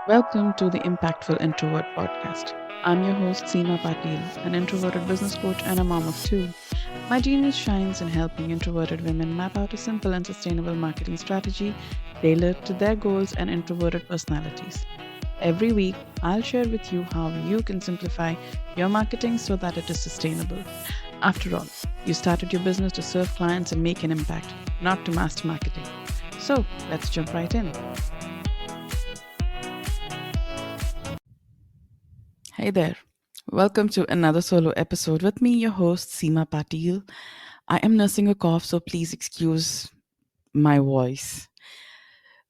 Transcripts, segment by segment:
Welcome to the Impactful Introvert podcast. I'm your host, Seema Pateel, an introverted business coach and a mom of two. My genius shines in helping introverted women map out a simple and sustainable marketing strategy tailored to their goals and introverted personalities. Every week, I'll share with you how you can simplify your marketing so that it is sustainable. After all, you started your business to serve clients and make an impact, not to master marketing. So, let's jump right in. Hey there. Welcome to another solo episode with me, your host, Seema Pateel. I am nursing a cough, so please excuse my voice.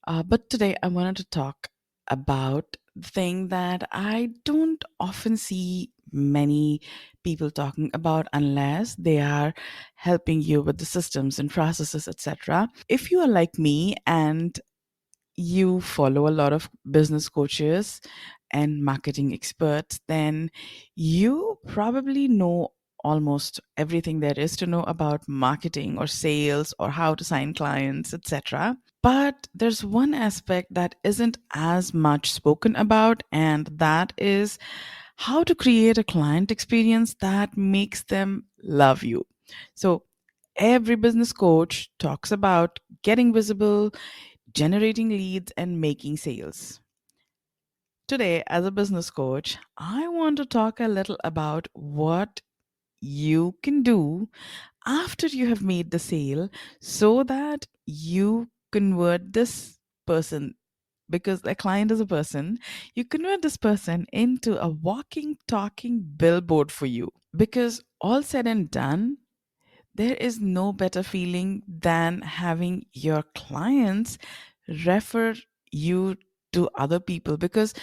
But today I wanted to talk about the thing that I don't often see many people talking about unless they are helping you with the systems and processes, etc. If you are like me and you follow a lot of business coaches and marketing experts, then you probably know almost everything there is to know about marketing or sales or how to sign clients, etc. But there's one aspect that isn't as much spoken about, and that is how to create a client experience that makes them love you. So, every business coach talks about getting visible, generating leads, and making sales. Today, as a business coach, I want to talk a little about what you can do after you have made the sale so that you convert this person, because a client is a person, you convert this person into a walking, talking billboard for you. Because all said and done, there is no better feeling than having your clients refer you to other people, because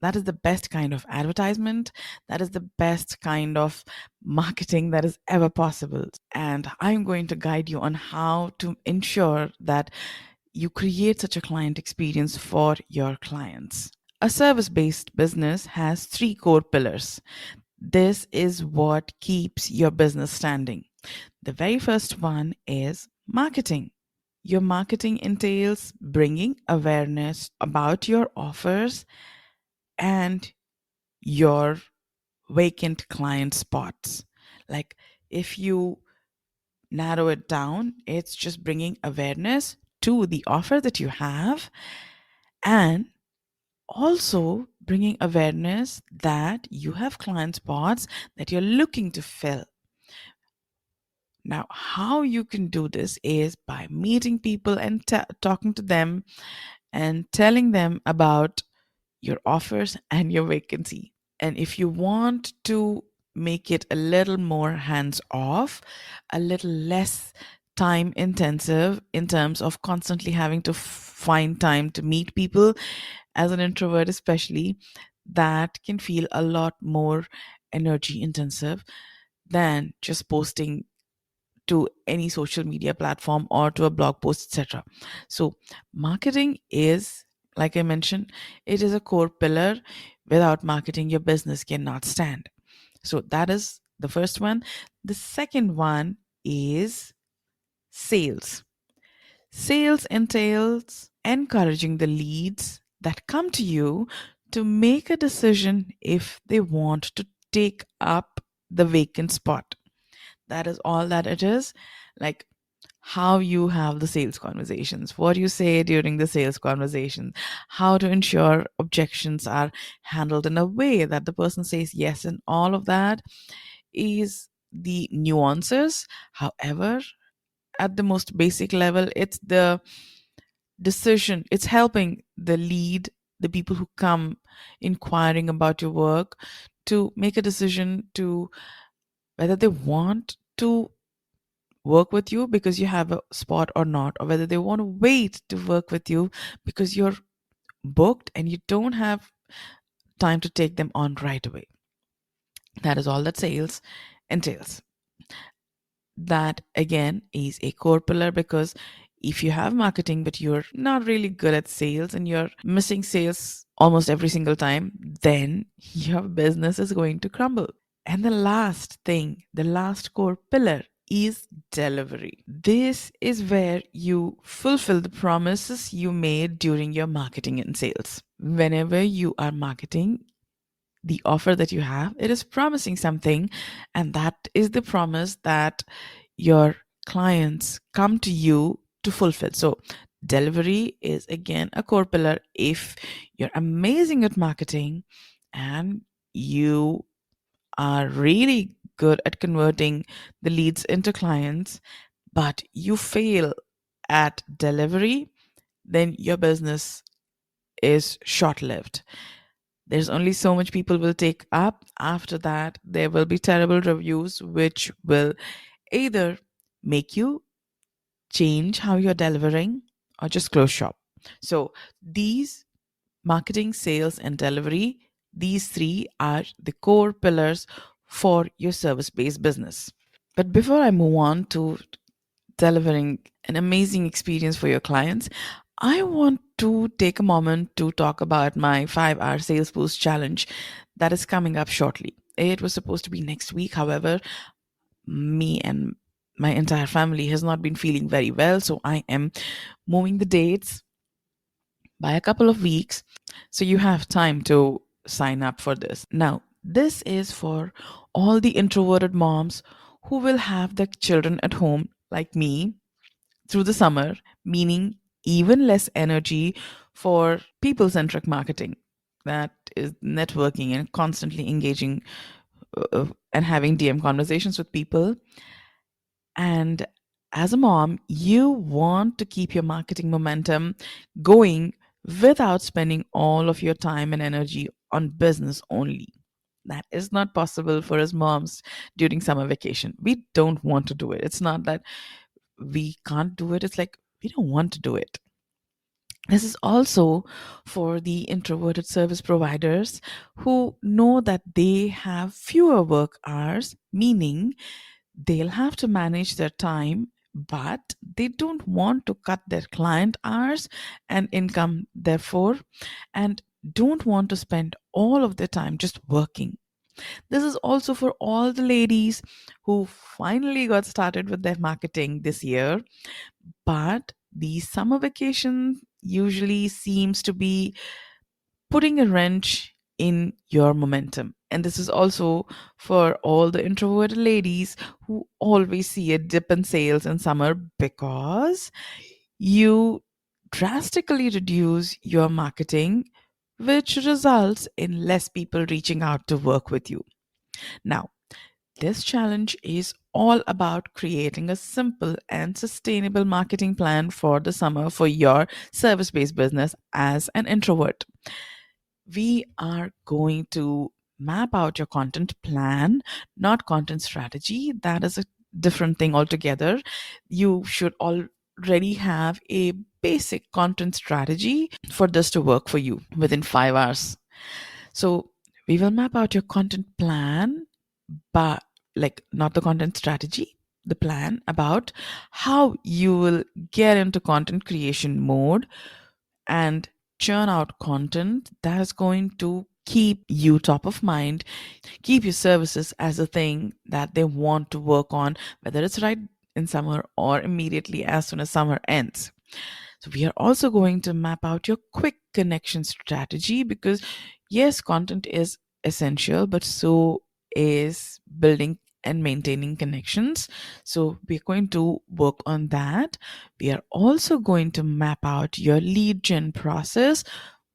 that is the best kind of advertisement. That is the best kind of marketing that is ever possible. And I'm going to guide you on how to ensure that you create such a client experience for your clients. A service based business has three core pillars. This is what keeps your business standing. The very first one is marketing. Your marketing entails bringing awareness about your offers and your vacant client spots. Like, if you narrow it down, it's just bringing awareness to the offer that you have and also bringing awareness that you have client spots that you're looking to fill. Now, how you can do this is by meeting people and talking to them and telling them about your offers and your vacancy. And if you want to make it a little more hands off, a little less time intensive in terms of constantly having to find time to meet people, as an introvert, especially, that can feel a lot more energy intensive than just posting to any social media platform or to a blog post, etc. So, marketing is, like I mentioned, it is a core pillar. Without marketing, your business cannot stand. So, that is the first one. The second one is sales. Sales entails encouraging the leads that come to you to make a decision if they want to take up the vacant spot. That is all that it is. Like, how you have the sales conversations, what you say during the sales conversation, how to ensure objections are handled in a way that the person says yes, and all of that is the nuances. However, at the most basic level, it's the decision, it's helping the lead, the people who come inquiring about your work, to make a decision to whether they want to work with you because you have a spot or not, or whether they want to wait to work with you because you're booked and you don't have time to take them on right away. That is all that sales entails. That again is a core pillar, because if you have marketing but you're not really good at sales and you're missing sales almost every single time, then your business is going to crumble. And the last thing, the last core pillar is delivery. This is where you fulfill the promises you made during your marketing and sales. whenever you are marketing, the offer that you have, it is promising something, and that is the promise that your clients come to you to fulfill. So delivery is again a core pillar. If you're amazing at marketing and you are really good at converting the leads into clients, but you fail at delivery, then your business is short lived. There's only so much people will take up. After that, there will be terrible reviews, which will either make you change how you're delivering or just close shop. So, these marketing, sales, and delivery, these three are the core pillars for your service based business. But before I move on to delivering an amazing experience for your clients, I want to take a moment to talk about my 5-hour sales boost challenge that is coming up shortly. It was supposed to be next week. However, me and my entire family has not been feeling very well. So I am moving the dates by a couple of weeks. So you have time to sign up for this. Now, this is for all the introverted moms who will have their children at home, like me, through the summer, meaning even less energy for people centric marketing. That is networking and constantly engaging and having DM conversations with people. And as a mom, you want to keep your marketing momentum going without spending all of your time and energy on business only. That is not possible for us moms during summer vacation. We don't want to do it. It's not that we can't do it, it's like we don't want to do it. This is also for the introverted service providers who know that they have fewer work hours, meaning they'll have to manage their time, but they don't want to cut their client hours and income, therefore, and don't want to spend all of their time just working. This is also for all the ladies who finally got started with their marketing this year, but the summer vacation usually seems to be putting a wrench in your momentum. And this is also for all the introverted ladies who always see a dip in sales in summer because you drastically reduce your marketing, which results in less people reaching out to work with you. Now, this challenge is all about creating a simple and sustainable marketing plan for the summer for your service based business as an introvert. We are going to map out your content plan, not content strategy. That is a different thing altogether. You should already have a basic content strategy for this to work for you within 5 hours. So, we will map out your content plan, but like not the content strategy, the plan about how you will get into content creation mode and churn out content that is going to keep you top of mind, keep your services as a thing that they want to work on, whether it's right in summer or immediately as soon as summer ends. So, we are also going to map out your quick connection strategy because, yes, content is essential, but so is building and maintaining connections. So, we're going to work on that. We are also going to map out your lead gen process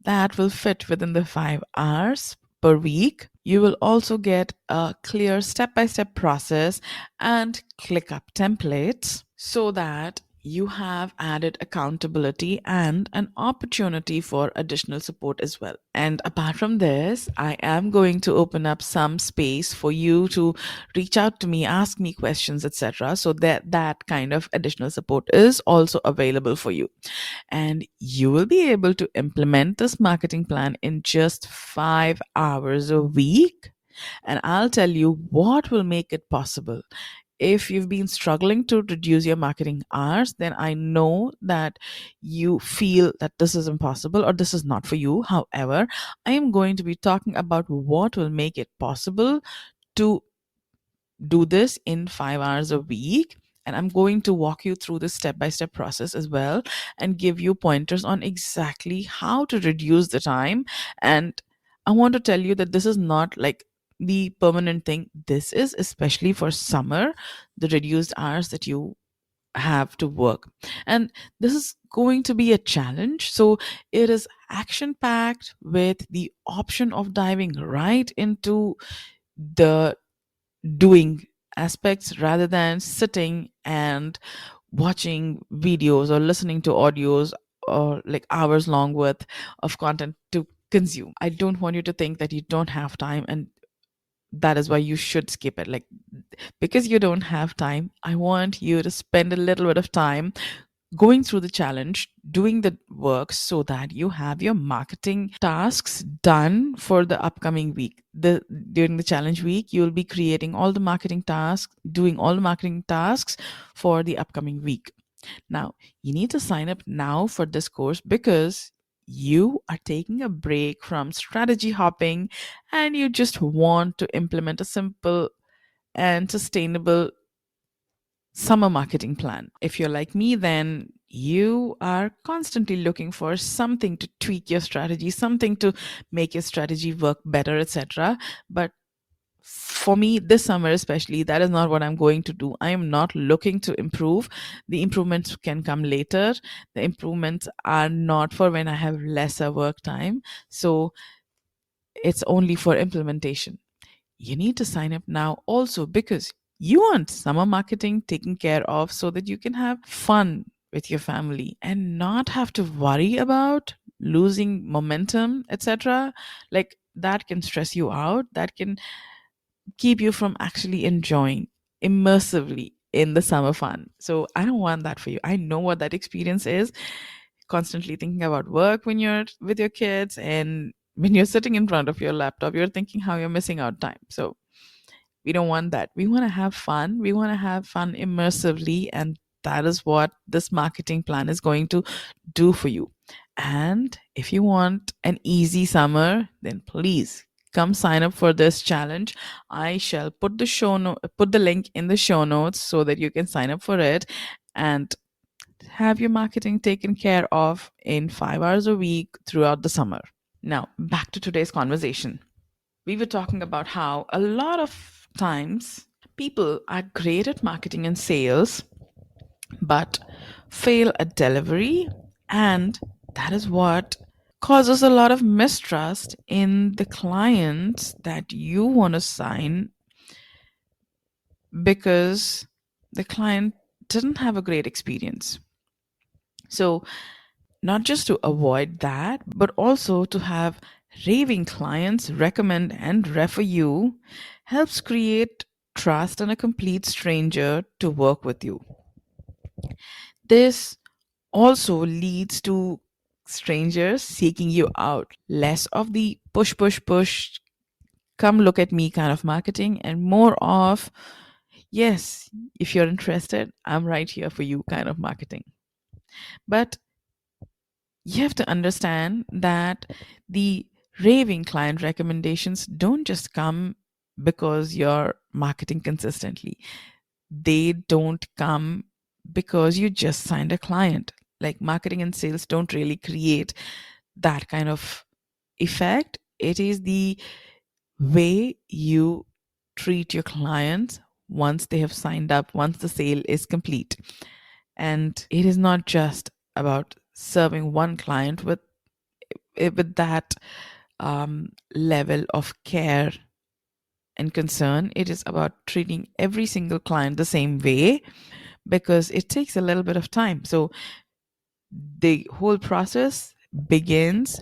that will fit within the 5 hours per week. You will also get a clear step by step process and ClickUp templates so that you have added accountability and an opportunity for additional support as well. And apart from this, I am going to open up some space for you to reach out to me, ask me questions, etc. So that kind of additional support is also available for you. And you will be able to implement this marketing plan in just 5 hours a week. And I'll tell you what will make it possible. If you've been struggling to reduce your marketing hours, then I know that you feel that this is impossible or this is not for you. However, I am going to be talking about what will make it possible to do this in 5 hours a week. And I'm going to walk you through this step by step process as well and give you pointers on exactly how to reduce the time. And I want to tell you that this is not like the permanent thing. This is especially for summer, the reduced hours that you have to work. And this is going to be a challenge. So it is action packed with the option of diving right into the doing aspects rather than sitting and watching videos or listening to audios or like hours long worth of content to consume. I don't want you to think that you don't have time and that is why you should skip it. Like, because you don't have time, I want you to spend a little bit of time going through the challenge, doing the work so that you have your marketing tasks done for the upcoming week. The During the challenge week, you'll be creating all the marketing tasks, doing all the marketing tasks for the upcoming week. Now, you need to sign up now for this course because you are taking a break from strategy hopping and you just want to implement a simple and sustainable summer marketing plan. If you're like me, then you are constantly looking for something to tweak your strategy, something to make your strategy work better, etc. But for me, this summer especially, that is not what I'm going to do. I am not looking to improve. The improvements can come later. The improvements are not for when I have lesser work time. So it's only for implementation. You need to sign up now also because you want summer marketing taken care of so that you can have fun with your family and not have to worry about losing momentum, etc. Like that can stress you out, that can keep you from actually enjoying immersively in the summer fun. So I don't want that for you. I know what that experience is, constantly thinking about work when you're with your kids, and when you're sitting in front of your laptop you're thinking how you're missing out time. So we don't want that. We want to have fun. We want to have fun immersively. And that is what this marketing plan is going to do for you. And if you want an easy summer, then please come sign up for this challenge. I shall put the link in the show notes so that you can sign up for it and have your marketing taken care of in 5 hours a week throughout the summer. Now, back to today's conversation. We were talking about how a lot of times people are great at marketing and sales, but fail at delivery. And that is what causes a lot of mistrust in the clients that you want to sign because the client didn't have a great experience. So, not just to avoid that, but also to have raving clients recommend and refer you helps create trust and a complete stranger to work with you. This also leads to strangers seeking you out, less of the push, push, push, come look at me kind of marketing, and more of, yes, if you're interested, I'm right here for you kind of marketing. But you have to understand that the raving client recommendations don't just come because you're marketing consistently. They don't come because you just signed a client. Like marketing and sales don't really create that kind of effect. It is the way you treat your clients once they have signed up, once the sale is complete. And it is not just about serving one client with that level of care and concern. It is about treating every single client the same way because it takes a little bit of time. So the whole process begins,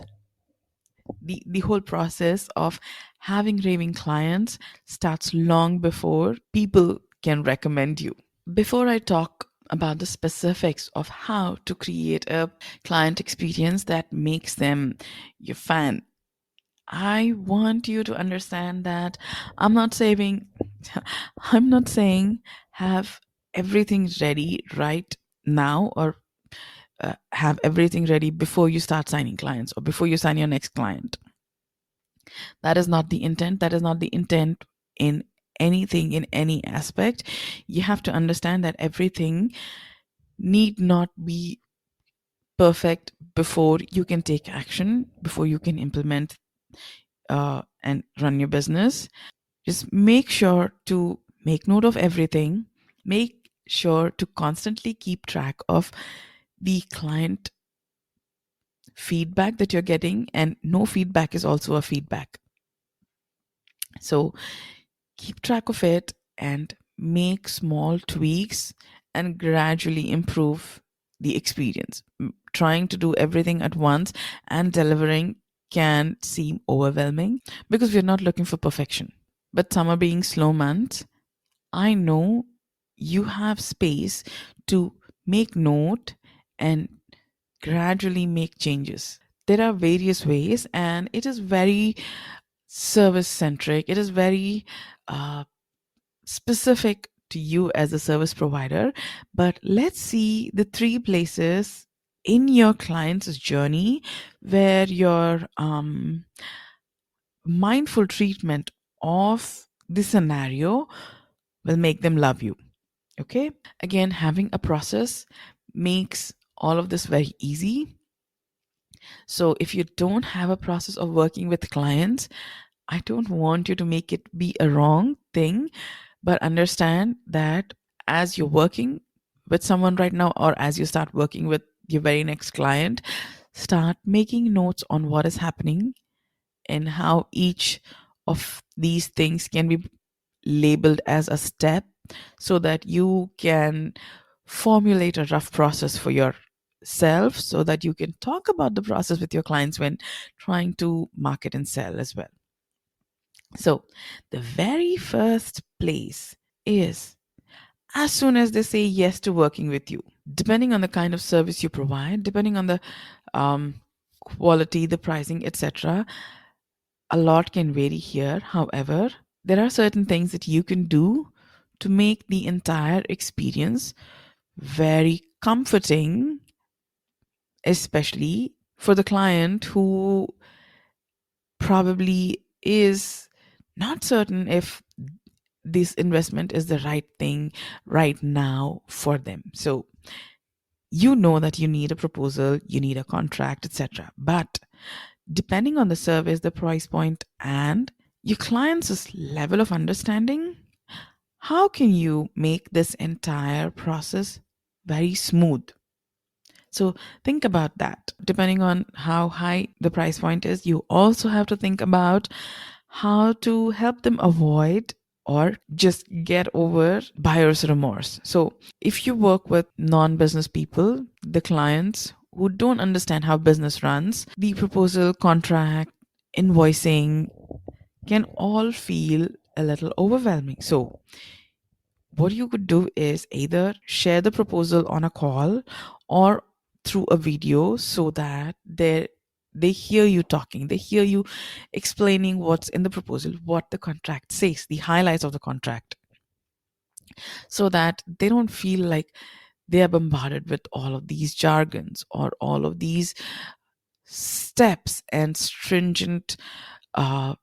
the whole process of having raving clients starts long before people can recommend you. Before I talk about the specifics of how to create a client experience that makes them your fan, I want you to understand that I'm not saying I'm not saying have everything ready right now or have everything ready before you start signing clients or before you sign your next client. That is not the intent. That is not the intent in anything in any aspect, you have to understand that everything need not be perfect before you can take action, before you can implement and run your business. Just make sure to make note of everything. Make sure to constantly keep track of the client feedback that you're getting, and no feedback is also a feedback. So keep track of it and make small tweaks and gradually improve the experience. Trying to do everything at once and delivering can seem overwhelming because we're not looking for perfection. But summer being slow months, I know you have space to make note and gradually make changes. There are various ways, and it is very service centric. It is very uh, specific to you as a service provider. But let's see the three places in your client's journey where your mindful treatment of the scenario will make them love you. Okay. Again, having a process makes all of this very easy. So if you don't have a process of working with clients, I don't want you to make it be a wrong thing, but understand that as you're working with someone right now, or as you start working with your very next client, start making notes on what is happening and how each of these things can be labeled as a step so that you can formulate a rough process for yourself so that you can talk about the process with your clients when trying to market and sell as well. So, the very first place is as soon as they say yes to working with you, depending on the kind of service you provide, depending on the um, quality, the pricing, etc. A lot can vary here. However, there are certain things that you can do to make the entire experience very comforting, especially for the client who probably is not certain if this investment is the right thing right now for them. So you know that you need a proposal, you need a contract, etc. But depending on the service, the price point, and your client's level of understanding, how can you make this entire process very smooth? So think about that. Depending on how high the price point is, you also have to think about how to help them avoid or just get over buyer's remorse. So if you work with non-business people, the clients who don't understand how business runs, the proposal, contract, invoicing can all feel a little overwhelming. So what you could do is either share the proposal on a call or through a video so that they hear you talking, they hear you explaining what's in the proposal, what the contract says, the highlights of the contract, so that they don't feel like they are bombarded with all of these jargons or all of these steps and stringent uh,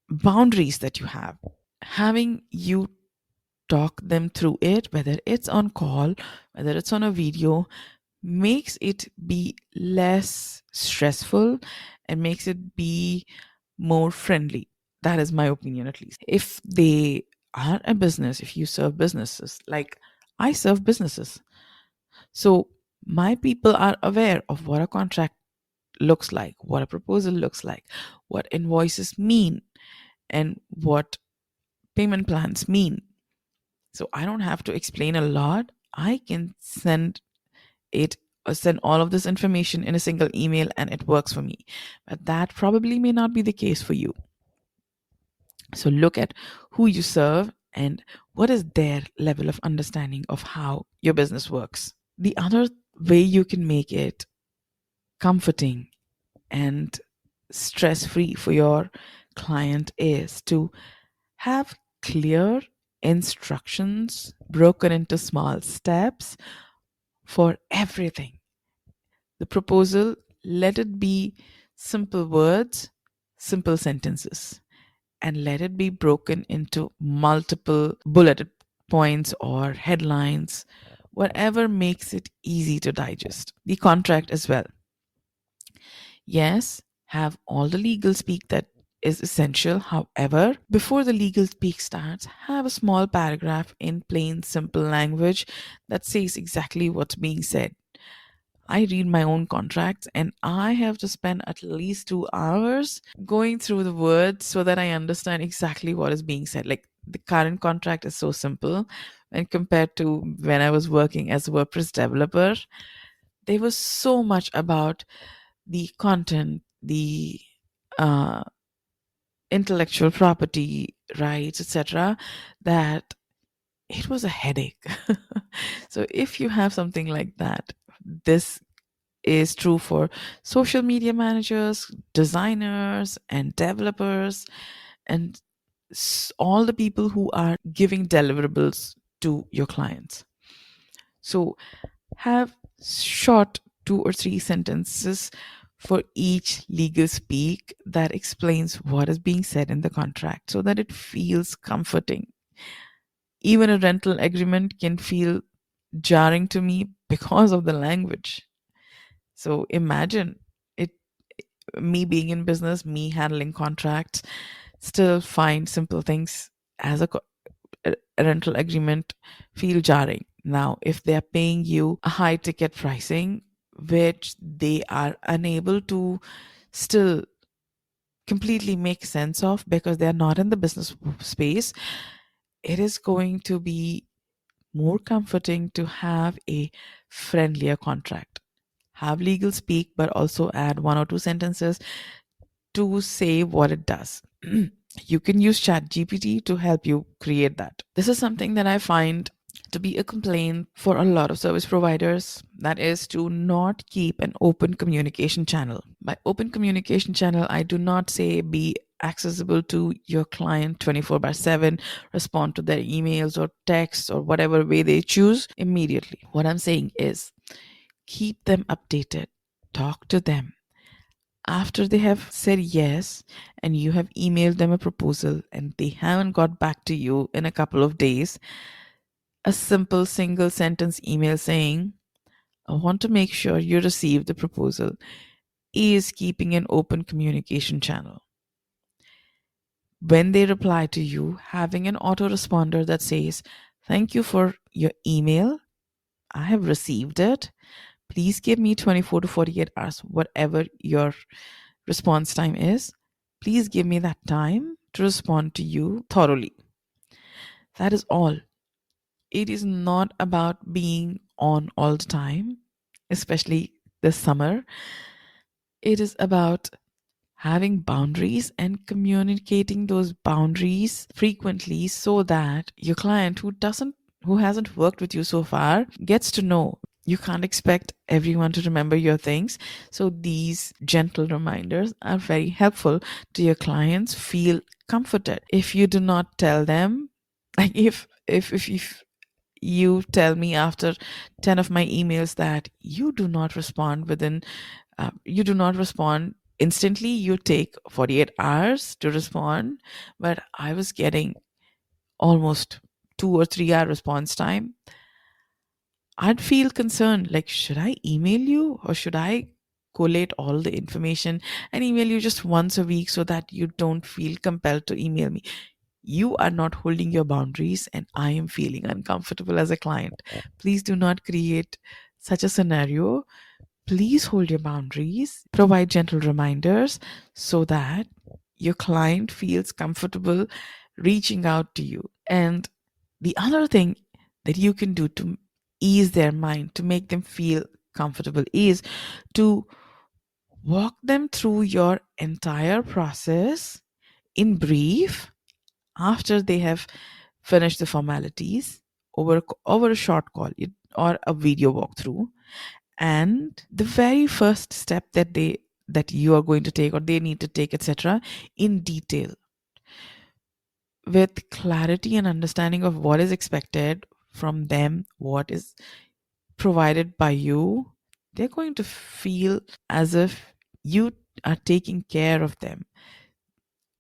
boundaries that you have. Having you talk them through it, whether it's on call, whether it's on a video, makes it be less stressful and makes it be more friendly. That is my opinion, at least. If they are a business, if you serve businesses, like I serve businesses, so my people are aware of what a contract looks like, what a proposal looks like, what invoices mean, and what payment plans mean. So I don't have to explain a lot. I can send all of this information in a single email and it works for me. But that probably may not be the case for you. So look at who you serve and what is their level of understanding of how your business works. The other way you can make it comforting and stress free for your client is to have clear instructions broken into small steps for everything. The proposal, let it be simple words, simple sentences. and let it be broken into multiple bulleted points or headlines, whatever makes it easy to digest. The contract as well. Yes, have all the legal speak that is essential. However, before the legal speak starts, have a small paragraph in plain, simple language that says exactly what's being said. I read my own contracts and I have to spend at least 2 hours going through the words so that I understand exactly what is being said. Like the current contract is so simple and compared to when I was working as a WordPress developer, there was so much about the content, the uh, intellectual property rights, etc., that it was a headache. So if you have something like that, this is true for social media managers, designers, and developers, and all the people who are giving deliverables to your clients. So have short 2 or 3 sentences for each legal speak that explains what is being said in the contract so that it feels comforting. Even a rental agreement can feel jarring to me because of the language. So imagine it, me being in business, me handling contracts, still find simple things as a rental agreement feel jarring. Now, if they're paying you a high ticket pricing, which they are unable to still completely make sense of because they're not in the business space, it is going to be more comforting to have a friendlier contract. Have legal speak, but also add 1 or 2 sentences to say what it does. You can use ChatGPT to help you create that. This is something that I find to be a complaint for a lot of service providers, that is to not keep an open communication channel. By open communication channel, I do not say be accessible to your client 24 by 7, respond to their emails or texts or whatever way they choose immediately. What I'm saying is keep them updated, talk to them after they have said yes and you have emailed them a proposal and they haven't got back to you in a couple of days. A simple single sentence email saying, I want to make sure you receive the proposal, is keeping an open communication channel. When they reply to you, having an autoresponder that says, thank you for your email. I have received it. Please give me 24 to 48 hours, whatever your response time is. Please give me that time to respond to you thoroughly. That is all. It is not about being on all the time, especially this summer. It is about having boundaries and communicating those boundaries frequently so that your client who hasn't worked with you so far gets to know. You can't expect everyone to remember your things, so these gentle reminders are very helpful to your clients feel comforted. If you do not tell them, like if you tell me after 10 of my emails that you do not respond you do not respond instantly, you take 48 hours to respond, but I was getting almost 2 or 3 hour response time, I'd feel concerned. Like, should I email you or should I collate all the information and email you just once a week so that you don't feel compelled to email me? You are not holding your boundaries, and I am feeling uncomfortable as a client. Please do not create such a scenario. Please hold your boundaries, provide gentle reminders so that your client feels comfortable reaching out to you. And the other thing that you can do to ease their mind, to make them feel comfortable, is to walk them through your entire process in brief after they have finished the formalities over a short call or a video walkthrough. And the very first step that you are going to take or they need to take, etc., in detail, with clarity and understanding of what is expected from them, what is provided by you, they're going to feel as if you are taking care of them.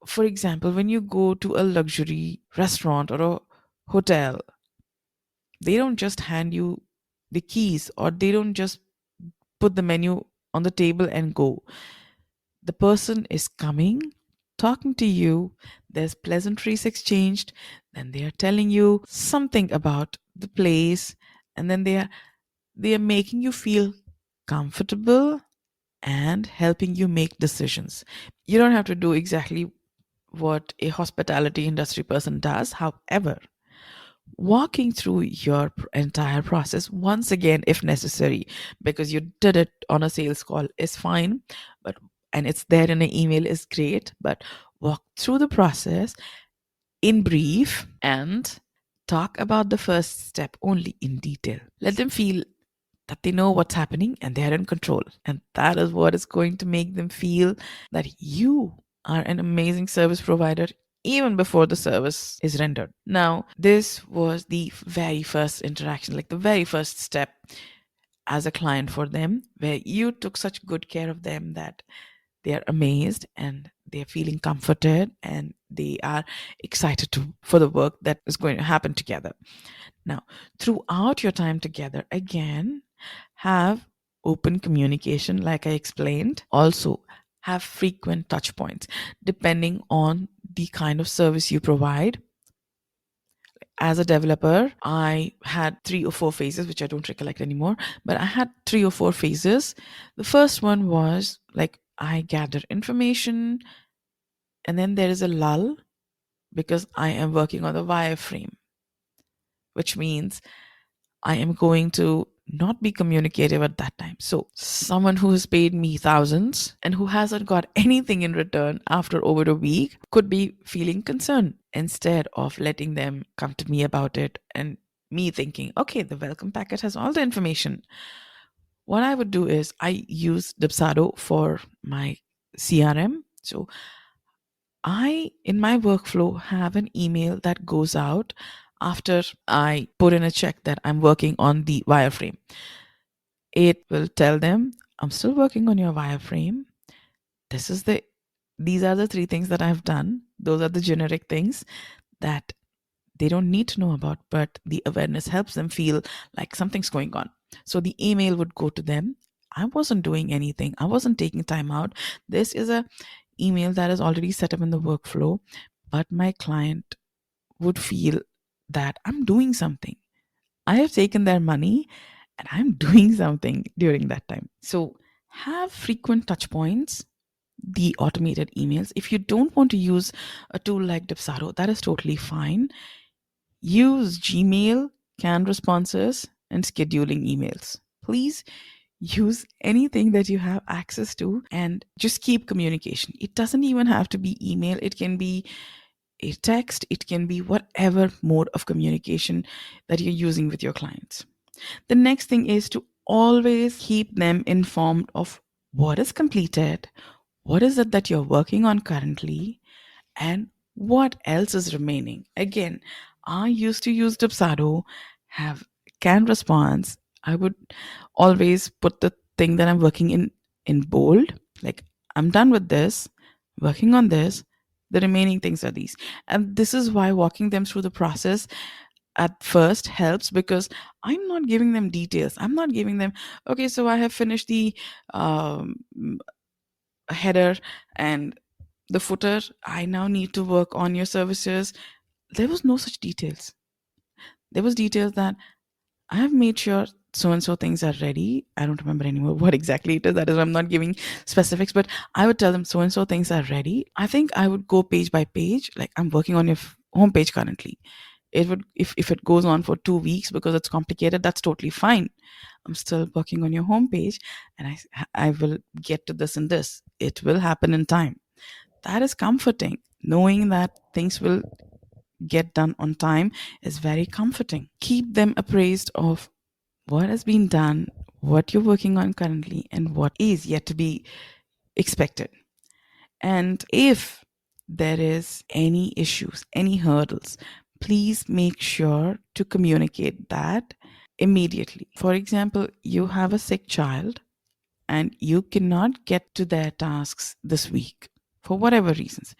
For example, when you go to a luxury restaurant or a hotel, they don't just hand you the keys, or they don't just put the menu on the table and go. The person is coming, talking to you, there's pleasantries exchanged, then they are telling you something about the place, and then they are making you feel comfortable and helping you make decisions. You don't have to do exactly what a hospitality industry person does. However, walking through your entire process once again, if necessary, because you did it on a sales call, is fine, but and it's there in an email is great, but walk through the process in brief and talk about the first step only in detail. Let them feel that they know what's happening and they're in control. And that is what is going to make them feel that you are an amazing service provider even before the service is rendered. Now, this was the very first interaction, like the very first step as a client for them, where you took such good care of them that they are amazed and they are feeling comforted and they are excited for the work that is going to happen together. Now, throughout your time together, again, have open communication, like I explained. Also, have frequent touch points depending on the kind of service you provide. As a developer, I had 3 or 4 phases, which I don't recollect anymore, but I had 3 or 4 phases. The first one was like I gather information, and then there is a lull because I am working on the wireframe, which means I am going to not be communicative at that time. So, someone who has paid me thousands and who hasn't got anything in return after over a week could be feeling concerned instead of letting them come to me about it and me thinking, okay, the welcome packet has all the information. What I would do is I use Dipsado for my CRM. So, in my workflow, have an email that goes out after I put in a check that I'm working on the wireframe. It will tell them, I'm still working on your wireframe. This is these are the 3 things that I've done. Those are the generic things that they don't need to know about, but the awareness helps them feel like something's going on. So the email would go to them. I wasn't doing anything. I wasn't taking time out. This is a email that is already set up in the workflow, but my client would feel that I'm doing something. I have taken their money and I'm doing something during that time. So have frequent touch points, the automated emails. If you don't want to use a tool like Dipsado, that is totally fine. Use Gmail, canned responses, and scheduling emails. Please use anything that you have access to and just keep communication. It doesn't even have to be email, it can be a text, it can be whatever mode of communication that you're using with your clients. The next thing is to always keep them informed of what is completed, what is it that you're working on currently, and what else is remaining. Again, I used to use Dipsado, have can response. I would always put the thing that I'm working in bold, like I'm done with this, working on this. The remaining things are these. And this is why walking them through the process at first helps, because I'm not giving them details. I'm not giving them, okay, so I have finished the um, header and the footer. I now need to work on your services. There was no such details. There was details that I have made sure so and so things are ready. I don't remember anymore what exactly it is. That is, I'm not giving specifics, but I would tell them so and so things are ready. I think I would go page by page. Like I'm working on your homepage currently. It would, if it goes on for 2 weeks because it's complicated, that's totally fine. I'm still working on your homepage, and I will get to this and this. It will happen in time. That is comforting. Knowing that things will get done on time is very comforting. Keep them appraised of what has been done, what you're working on currently, and what is yet to be expected. And if there is any issues, any hurdles, please make sure to communicate that immediately. For example, you have a sick child and you cannot get to their tasks this week for whatever reasons.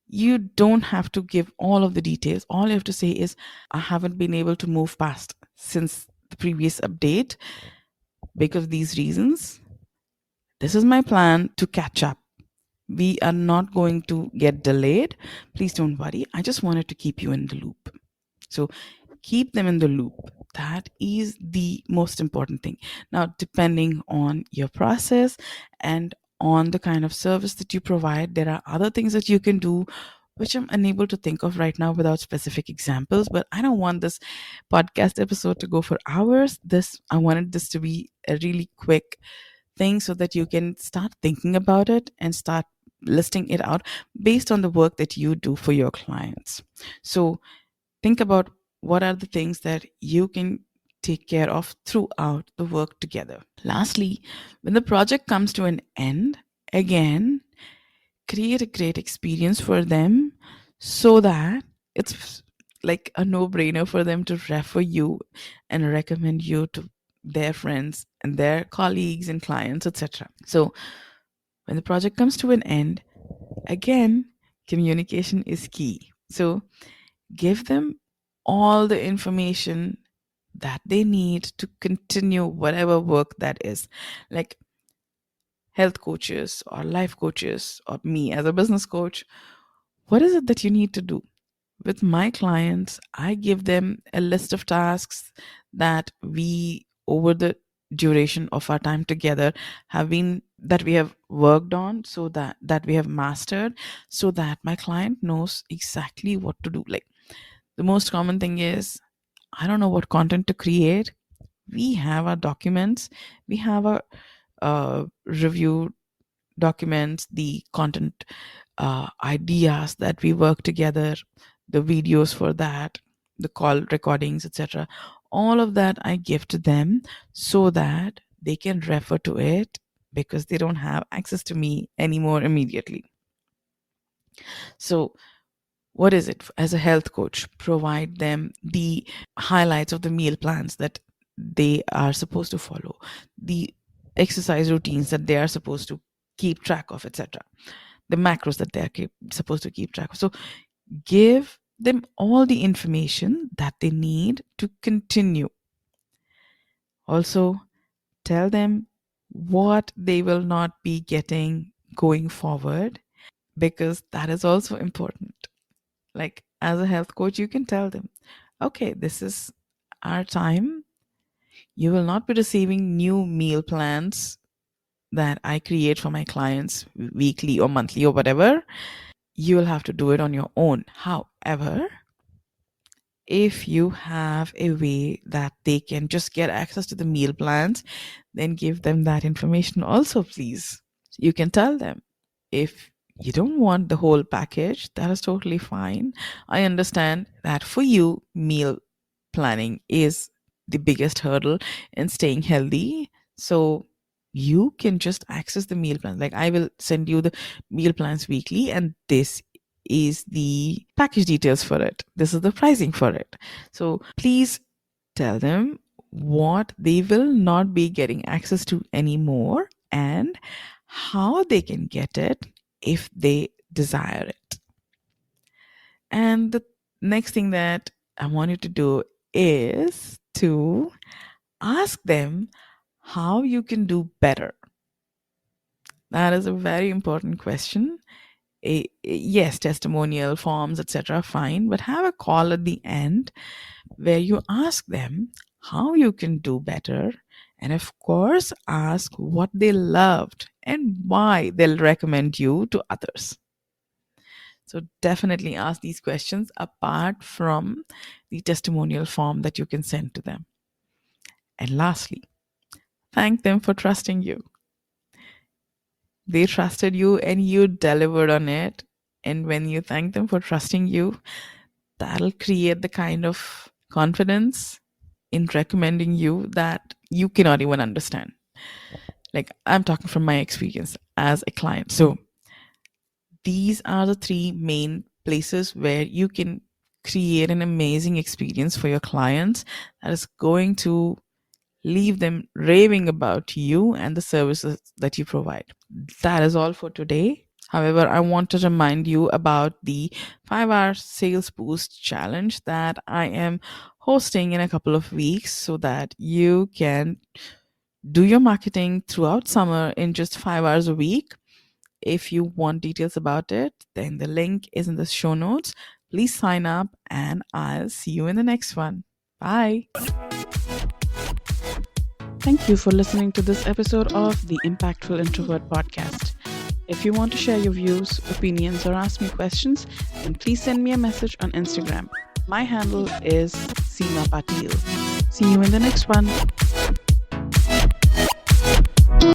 You don't have to give all of the details. All you have to say is, I haven't been able to move past since the previous update because of these reasons. This is my plan to catch up. We are not going to get delayed. Please don't worry. I just wanted to keep you in the loop. So keep them in the loop. That is the most important thing. Now, depending on your process and on the kind of service that you provide, there are other things that you can do which I'm unable to think of right now without specific examples. But I don't want this podcast episode to go for hours. I wanted this to be a really quick thing so that you can start thinking about it and start listing it out based on the work that you do for your clients. So think about what are the things that you can take care of throughout the work together. Lastly, when the project comes to an end, again, create a great experience for them so that it's like a no brainer for them to refer you and recommend you to their friends and their colleagues and clients, etc. So, when the project comes to an end, again, communication is key. So, give them all the information that they need to continue whatever work that is. Like health coaches or life coaches or me as a business coach, what is it that you need to do? With my clients, I give them a list of tasks that we, over the duration of our time together, that we have worked on, so that we have mastered, so that my client knows exactly what to do. Like the most common thing is, I don't know what content to create. We have our documents, we have our review documents, the content ideas that we work together, the videos for that, the call recordings, etc. All of that I give to them so that they can refer to it because they don't have access to me anymore immediately. So, what is it? As a health coach, provide them the highlights of the meal plans that they are supposed to follow, the exercise routines that they are supposed to keep track of, etc., the macros that they are supposed to keep track of. So give them all the information that they need to continue. Also, tell them what they will not be getting going forward, because that is also important. Like as a health coach, you can tell them, okay, this is our time. You will not be receiving new meal plans that I create for my clients weekly or monthly or whatever. You will have to do it on your own. However, if you have a way that they can just get access to the meal plans, then give them that information also, please. You can tell them, if you don't want the whole package, that is totally fine. I understand that for you, meal planning is the biggest hurdle in staying healthy. So you can just access the meal plans. Like I will send you the meal plans weekly, and this is the package details for it. This is the pricing for it. So please tell them what they will not be getting access to anymore and how they can get it if they desire it. And the next thing that I want you to do is to ask them how you can do better. That is a very important question. Yes, testimonial forms, etc., fine, but have a call at the end where you ask them how you can do better, and of course, ask what they loved and why they'll recommend you to others. So, definitely ask these questions apart from the testimonial form that you can send to them. And lastly, thank them for trusting you. They trusted you and you delivered on it. And when you thank them for trusting you, that'll create the kind of confidence in recommending you that you cannot even understand. Like I'm talking from my experience as a client. So these are the three main places where you can create an amazing experience for your clients that is going to leave them raving about you and the services that you provide. That is all for today. However, I want to remind you about the 5-hour sales boost challenge that I am hosting in a couple of weeks so that you can do your marketing throughout summer in just 5 hours a week. If you want details about it, then the link is in the show notes. Please sign up and I'll see you in the next one. Bye. Thank you for listening to this episode of the Impactful Introvert podcast. If you want to share your views, opinions, or ask me questions, then please send me a message on Instagram. My handle is Seema Pateel. See you in the next one.